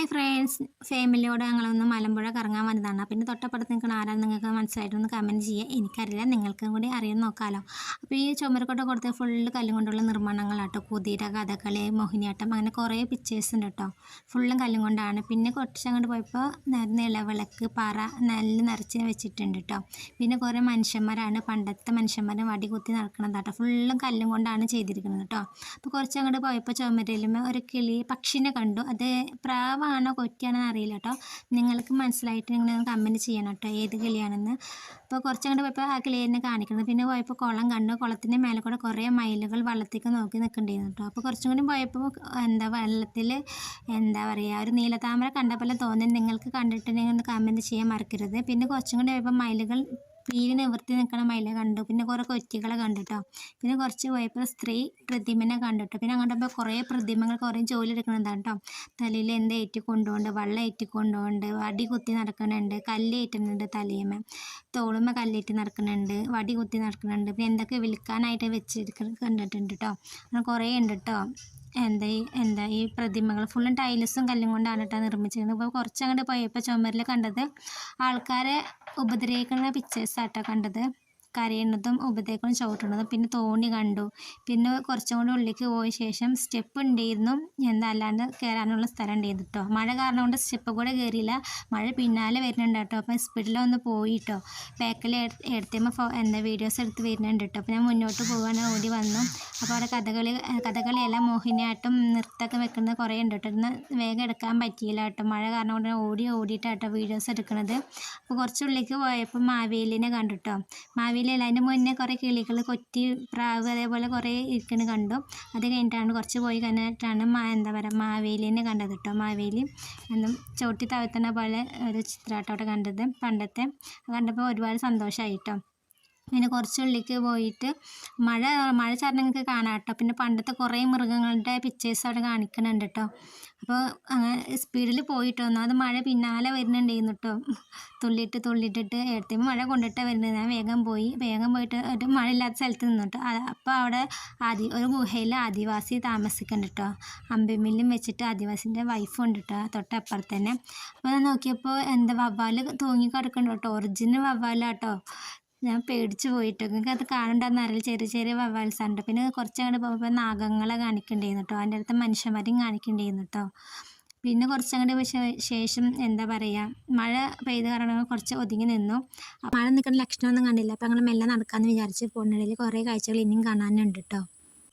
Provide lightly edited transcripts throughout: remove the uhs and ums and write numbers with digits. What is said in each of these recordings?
Hi friends, ഫാമിലിയോട് ഞങ്ങളൊന്ന് മലമ്പുഴ കറങ്ങാൻ വന്നതാണ്. പിന്നെ തൊട്ടപ്പുറത്ത് നിൽക്കുന്ന ആരാന്ന് നിങ്ങൾക്ക് മനസ്സിലായിട്ടൊന്ന് കമൻറ്റ് ചെയ്യുക. എനിക്കറിയില്ല, നിങ്ങൾക്കും കൂടി അറിയാൻ നോക്കാമല്ലോ. അപ്പോൾ ഈ ചുമരക്കോട്ട കൊടുത്ത് ഫുള്ള് കല്ലും കൊണ്ടുള്ള നിർമ്മാണങ്ങളാട്ടോ. കുതിര, കഥകളി, മോഹിനിയാട്ടം, അങ്ങനെ കുറേ പിക്ചേഴ്സ് ഉണ്ട് കേട്ടോ. ഫുള്ളും കല്ലും കൊണ്ടാണ്. പിന്നെ കുറച്ചങ്ങോട്ട് പോയപ്പോൾ നിലവിളക്ക്, പറ, നെല്ല് നിറച്ച് വെച്ചിട്ടുണ്ട് കേട്ടോ. പിന്നെ കുറേ മനുഷ്യന്മാരാണ്, പണ്ടത്തെ മനുഷ്യന്മാരും വടി കുത്തി നടക്കണതാട്ടോ. ഫുള്ളും കല്ലും കൊണ്ടാണ് ചെയ്തിരിക്കുന്നത് കേട്ടോ. അപ്പോൾ കുറച്ചങ്ങോട്ട് പോയപ്പോൾ ചുമരിലും ഒരു കിളി പക്ഷിനെ കണ്ടു. അത് പ്രാവാണോ കൊറ്റിയാണോ അറിയില്ല കേട്ടോ. നിങ്ങൾക്ക് മനസ്സിലായിട്ട് നിങ്ങൾ കമൻറ്റ് ചെയ്യണം കേട്ടോ ഏത് കിളിയാണെന്ന്. അപ്പോൾ കുറച്ചങ്ങോട്ട് പോയപ്പോൾ ആ കിളിയെ കാണിക്കുന്നത്. പിന്നെ പോയപ്പോൾ കുളം കണ്ടു. കുളത്തിൻ്റെ മേലെ കൂടെ കുറേ മയിലുകൾ വെള്ളത്തേക്ക് നോക്കി നിൽക്കുന്നുണ്ടായിരുന്നു കേട്ടോ. അപ്പോൾ കുറച്ചും കൂടി പോയപ്പോൾ വെള്ളത്തിൽ ഒരു നീലത്താമര കണ്ട പോലെ തോന്നി. നിങ്ങൾക്ക് കണ്ടിട്ടുണ്ടെങ്കിൽ ഒന്ന് കമൻറ്റ് ചെയ്യാൻ മറക്കരുത്. പിന്നെ കുറച്ചും കൂടി പോയപ്പോൾ മയിലുകൾ പീലി നിവർത്തി നിൽക്കണ മയിലെ കണ്ടു. പിന്നെ കുറേ കൊറ്റികളെ കണ്ടിട്ടോ. പിന്നെ കുറച്ച് പോയപ്പോൾ സ്ത്രീ പ്രതിമനെ കണ്ടിട്ടോ. പിന്നെ അങ്ങോട്ട് കുറേ പ്രതിമകൾ കുറേ ജോലി എടുക്കുന്നതാണ് കേട്ടോ. തലയിൽ എന്ത് ഏറ്റിക്കൊണ്ടുകൊണ്ട്, വെള്ളം ഏറ്റിക്കൊണ്ടുകൊണ്ട്, വടി കുത്തി നടക്കുന്നുണ്ട്, കല്ലേറ്റുന്നുണ്ട്, തലയമ്മ തോളുമ്മ കല്ലേറ്റി നടക്കുന്നുണ്ട്, വടി കുത്തി നടക്കുന്നുണ്ട്. പിന്നെ എന്തൊക്കെ വിൽക്കാനായിട്ട് വെച്ചിരിക്കുന്നത് കണ്ടിട്ടുണ്ട് കേട്ടോ. അങ്ങനെ കുറേ ഉണ്ട് കേട്ടോ. ഈ പ്രതിമകൾ ഫുള്ളും ടൈൽസും കല്ലും കൊണ്ടാണ് കേട്ടോ നിർമ്മിച്ചിരുന്നത്. ഇപ്പോൾ കുറച്ചങ്ങോട്ട് പോയപ്പോൾ ചുമരിൽ കണ്ടത് ആൾക്കാരെ ഉപദ്രവിക്കുന്ന പിക്ചേഴ്സാട്ടോ കണ്ടത്. കരയുന്നതും ഉപദ്രവിക്കുന്നതും ചവിട്ടുന്നതും. പിന്നെ തോണി കണ്ടു. പിന്നെ കുറച്ചും കൂടി ഉള്ളിലേക്ക് പോയ ശേഷം സ്റ്റെപ്പ് ഉണ്ടായിരുന്നു, അല്ലാണ്ട് കയറാനുള്ള സ്ഥലം ഉണ്ടായിരുന്നു കേട്ടോ. മഴ കാരണം കൊണ്ട് സ്റ്റെപ്പ് കൂടെ കയറിയില്ല. മഴ പിന്നാലെ വരുന്നുണ്ട് കേട്ടോ. അപ്പം സ്പീഡിലൊന്ന് പോയി കേട്ടോ. ബാക്കിൽ എടുത്തുമ്പോൾ വീഡിയോസ് എടുത്ത് വരുന്നുണ്ട് കേട്ടോ. അപ്പോൾ ഞാൻ മുന്നോട്ട് പോകാൻ ഓടി വന്നു. അപ്പോൾ അവിടെ കഥകളിയല്ല, മോഹിനിയാട്ടം, നൃത്തമൊക്കെ വെക്കുന്നത് കുറേ ഉണ്ട് കേട്ടോ. ഇന്ന് വേഗം എടുക്കാൻ പറ്റിയില്ല കേട്ടോ. മഴ കാരണം കൊണ്ട് ഓടിയിട്ടാട്ടോ വീഡിയോസ് എടുക്കുന്നത്. അപ്പോൾ കുറച്ചുള്ളിലേക്ക് പോയപ്പോൾ മാവേലിനെ കണ്ടു കേട്ടോ. മാവേലിയല്ല, അതിൻ്റെ മുന്നേ കുറേ കിളികൾ, കൊറ്റി, പ്രാവ്, അതേപോലെ കുറേ ഇരിക്കുന്നത് കണ്ടു. അത് കഴിഞ്ഞിട്ടാണ് കുറച്ച് പോയി കഴിഞ്ഞിട്ടാണ് മാവേലിനെ കണ്ടത് കേട്ടോ. മാവേലി എന്നും ചവിട്ടി തവത്തുന്ന പോലെ ഒരു ചിത്രമാട്ടോ അവിടെ കണ്ടത്. പണ്ടത്തെ കണ്ടപ്പോൾ ഒരുപാട് സന്തോഷമായി കേട്ടോ. പിന്നെ കുറച്ചുള്ളിലേക്ക് പോയിട്ട് മഴ ചാരണങ്ങൾക്ക് കാണാം കേട്ടോ. പിന്നെ പണ്ടത്തെ കുറേ മൃഗങ്ങളുടെ പിക്ചേഴ്സ് അവിടെ കാണിക്കുന്നുണ്ട് കേട്ടോ. അപ്പോൾ അങ്ങനെ സ്പീഡിൽ പോയിട്ടോ. അത് മഴ പിന്നാലെ വരുന്നുണ്ടായിരുന്നു കേട്ടോ. തുള്ളിയിട്ടിട്ട് എടുത്തുമ്പോൾ മഴ കൊണ്ടിട്ടാണ് വരുന്നത്. ഞാൻ വേഗം പോയിട്ട് ഒരു മഴയില്ലാത്ത സ്ഥലത്ത് നിന്നു കേട്ടോ. അപ്പോൾ അവിടെ ഒരു ഗുഹയിൽ ആദിവാസി താമസിക്കുന്നുണ്ട് കേട്ടോ. അമ്പിമില്ലും വെച്ചിട്ട് ആദിവാസിൻ്റെ വൈഫും ഉണ്ട് കേട്ടോ തൊട്ടപ്പുറത്ത് തന്നെ. അപ്പോൾ ഞാൻ നോക്കിയപ്പോൾ വവ്വാൽ തൂങ്ങി കിടക്കുന്നുണ്ട് കേട്ടോ. ഒറിജിനൽ വവ്വാലാട്ടോ. ഞാൻ പേടിച്ച് പോയിട്ട്. നിങ്ങൾക്ക് അത് കാണണ്ടെന്ന് അറിയില്ല, ചെറിയ ചെറിയ വവ്വാൽസുണ്ട്. പിന്നെ കുറച്ചങ്ങോട്ട് പോകുമ്പോൾ നാഗങ്ങളെ കാണിക്കണ്ടായിരുന്നു കേട്ടോ. അതിൻ്റെ അടുത്ത് മനുഷ്യന്മാരെയും കാണിക്കണ്ടായിരുന്നു കേട്ടോ. പിന്നെ കുറച്ചങ്ങോട്ട് ശേഷം മഴ പെയ്ത് കാരണം കുറച്ച് ഒതുങ്ങി നിന്നു. മഴ നിൽക്കുന്ന ലക്ഷണമൊന്നും കണ്ടില്ല. അപ്പോൾ ഞങ്ങൾ മെല്ലെ നടക്കാമെന്ന് വിചാരിച്ച് പോകുന്നിടയിൽ കുറേ കാഴ്ചകൾ ഇനിയും കാണാനുണ്ട് കേട്ടോ.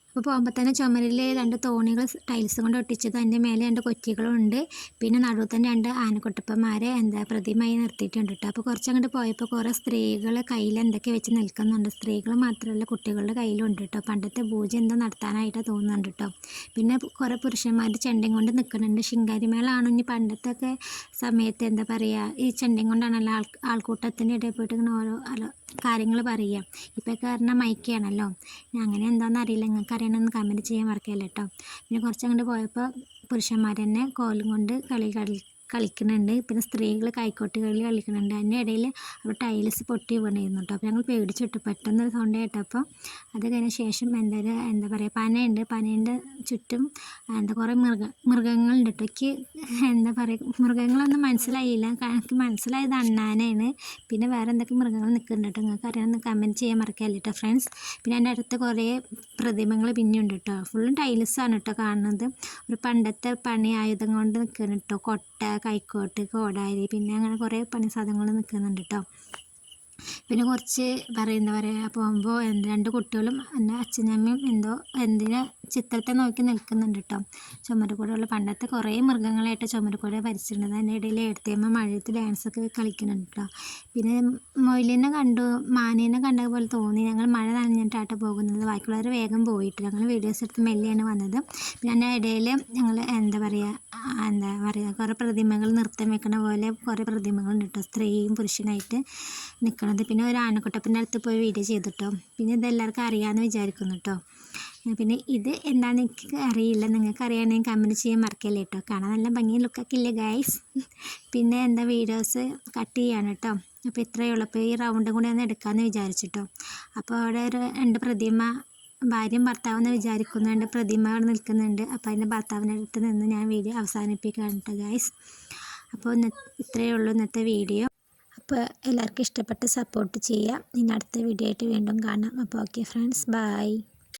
അപ്പോൾ പോകുമ്പോൾ തന്നെ ചുമരിൽ 2 തോണികൾ ടൈൽസ് കൊണ്ട് ഒട്ടിച്ചത്, അതിൻ്റെ മേലെ 2 കൊറ്റികളുണ്ട്. പിന്നെ നടുവിൽ തന്നെ 2 ആനക്കുട്ടപ്പന്മാരെ പ്രതിമയായി നിർത്തിയിട്ടുണ്ട് കേട്ടോ. അപ്പോൾ കുറച്ചങ്ങോട്ട് പോയപ്പോൾ കുറേ സ്ത്രീകൾ കയ്യിൽ എന്തൊക്കെ വെച്ച് നിൽക്കുന്നുണ്ട്. സ്ത്രീകൾ മാത്രമല്ല, കുട്ടികളുടെ കയ്യിലുണ്ട് കേട്ടോ. പണ്ടത്തെ പൂജ എന്തോ നടത്താനായിട്ട് തോന്നുന്നുണ്ട് കേട്ടോ. പിന്നെ കുറേ പുരുഷന്മാർ ചെണ്ടയും കൊണ്ട് നിൽക്കുന്നുണ്ട്. ശിങ്കാരിമേളാണോ ഇനി പണ്ടത്തൊക്കെ സമയത്ത് ഈ ചെണ്ടയും കൊണ്ടാണല്ലോ ആൾക്കൂട്ടത്തിൻ്റെ ഇടയിൽ പോയിട്ട് ഇങ്ങനെ ഓരോ കാര്യങ്ങൾ പറയുക. ഇപ്പോൾ കാരണം മൈക്കാണല്ലോ. അങ്ങനെ എന്താണെന്ന് അറിയില്ല, നിങ്ങൾക്ക് അറിയണമെന്ന് കമൻറ്റ് ചെയ്യാൻ മറക്കല്ല കേട്ടോ. പിന്നെ കുറച്ചങ്ങോട്ട് പോയപ്പോൾ പുരുഷന്മാർ തന്നെ കോലും കൊണ്ട് കളിക്കുന്നുണ്ട്. പിന്നെ സ്ത്രീകൾ കൈക്കോട്ട് കളി കളിക്കുന്നുണ്ട്. അതിൻ്റെ ഇടയിൽ അവിടെ ടൈൽസ് പൊട്ടി വീണിരുന്നു കേട്ടോ. അപ്പോൾ ഞങ്ങൾ പേടിച്ചിട്ടു. പെട്ടെന്ന് സൗണ്ട് കേട്ടപ്പോൾ അത് കഴിഞ്ഞ ശേഷം പനയുണ്ട്. പനേൻ്റെ ചുറ്റും കുറേ മൃഗങ്ങളുണ്ട് കേട്ടോ. എനിക്ക് മൃഗങ്ങളൊന്നും മനസ്സിലായില്ല. എനിക്ക് മനസ്സിലായത് അണ്ണാനാണ്. പിന്നെ വേറെ എന്തൊക്കെ മൃഗങ്ങൾ നിൽക്കുന്നുണ്ട് കേട്ടോ. നിങ്ങൾക്ക് അറിയാമെന്ന് കമൻറ്റ് ചെയ്യാൻ മറക്കല്ല കേട്ടോ ഫ്രണ്ട്സ്. പിന്നെ അതിൻ്റെ അടുത്ത് കുറേ പ്രതിമകൾ പിന്നെയുണ്ട് കേട്ടോ. ഫുള്ളും ടൈൽസാണ് കേട്ടോ കാണുന്നത്. ഒരു പണ്ടത്തെ പണി ആയുധം കൊണ്ട് നിൽക്കുന്നു കേട്ടോ. കൊട്ട, കൈക്കോട്ട്, കോടാരി, പിന്നെ അങ്ങനെ കുറേ പണി സാധനങ്ങൾ നിൽക്കുന്നുണ്ട് കേട്ടോ. പിന്നെ കുറച്ച് പോകുമ്പോൾ 2 കുട്ടികളും എൻ്റെ അച്ഛനമ്മയും ചിത്രത്തെ നോക്കി നിൽക്കുന്നുണ്ട് കേട്ടോ. ചുമരുകൂടെയുള്ള പണ്ടത്തെ കുറേ മൃഗങ്ങളായിട്ട് ചുമരുകൂടെ വരച്ചിട്ടുണ്ട്. അതിൻ്റെ ഇടയിൽ എടുത്തേമ്മ മഴയത്ത് ഡാൻസൊക്കെ കളിക്കുന്നുണ്ട് കേട്ടോ. പിന്നെ മൊയിലിനെ കണ്ടു, മാനേനെ കണ്ട പോലെ തോന്നി. ഞങ്ങൾ മഴ നനഞ്ഞിട്ടാട്ടോ പോകുന്നത്. ബാക്കിയുള്ളവർ വേഗം പോയിട്ട് ഞങ്ങൾ വീഡിയോസ് എടുത്ത് മെല്ലെയാണ് വന്നത്. പിന്നെ അതിൻ്റെ ഇടയിൽ ഞങ്ങൾ കുറേ പ്രതിമകൾ നൃത്തം വെക്കണ പോലെ കുറേ പ്രതിമകളുണ്ട് കേട്ടോ. സ്ത്രീയും പുരുഷനായിട്ട് നിൽക്കണത്. പിന്നെ ഒരു ആനക്കുട്ടപ്പൻ്റെ അടുത്ത് പോയി വീഡിയോ ചെയ്തിട്ടോ. പിന്നെ ഇതെല്ലാവർക്കും അറിയാമെന്ന് വിചാരിക്കുന്നു കേട്ടോ. പിന്നെ ഇത് എന്താണെന്ന് എനിക്ക് അറിയില്ല, നിങ്ങൾക്ക് അറിയാണെങ്കിൽ കമൻറ്റ് ചെയ്യാൻ മറക്കല്ലേ കേട്ടോ. കാണാൻ നല്ല ഭംഗി ലുക്കൊക്കെ ഇല്ലേ ഗൈസ്. പിന്നെ വീഡിയോസ് കട്ട് ചെയ്യാണ് കേട്ടോ. അപ്പോൾ ഇത്രയേ ഉള്ളൂ. അപ്പോൾ ഈ റൗണ്ടും കൂടി ഒന്ന് എടുക്കാമെന്ന് വിചാരിച്ചിട്ടോ. അപ്പോൾ അവിടെ ഒരു 2 പ്രതിമ ഭാര്യയും ഭർത്താവെന്ന് വിചാരിക്കുന്നുണ്ട്. പ്രതിമ അവിടെ നിൽക്കുന്നുണ്ട്. അപ്പോൾ അതിൻ്റെ ഭർത്താവിൻ്റെ അടുത്ത് നിന്ന് ഞാൻ വീഡിയോ അവസാനിപ്പിക്കുകയാണ് കേട്ടോ ഗൈസ്. അപ്പോൾ ഇത്രയേ ഉള്ളൂ ഇന്നത്തെ വീഡിയോ. അപ്പോൾ എല്ലാവർക്കും ഇഷ്ടപ്പെട്ട് സപ്പോർട്ട് ചെയ്യാം. ഇനി അടുത്ത വീഡിയോ ആയിട്ട് വീണ്ടും കാണാം. അപ്പോൾ ഓക്കെ ഫ്രണ്ട്സ്, ബൈ.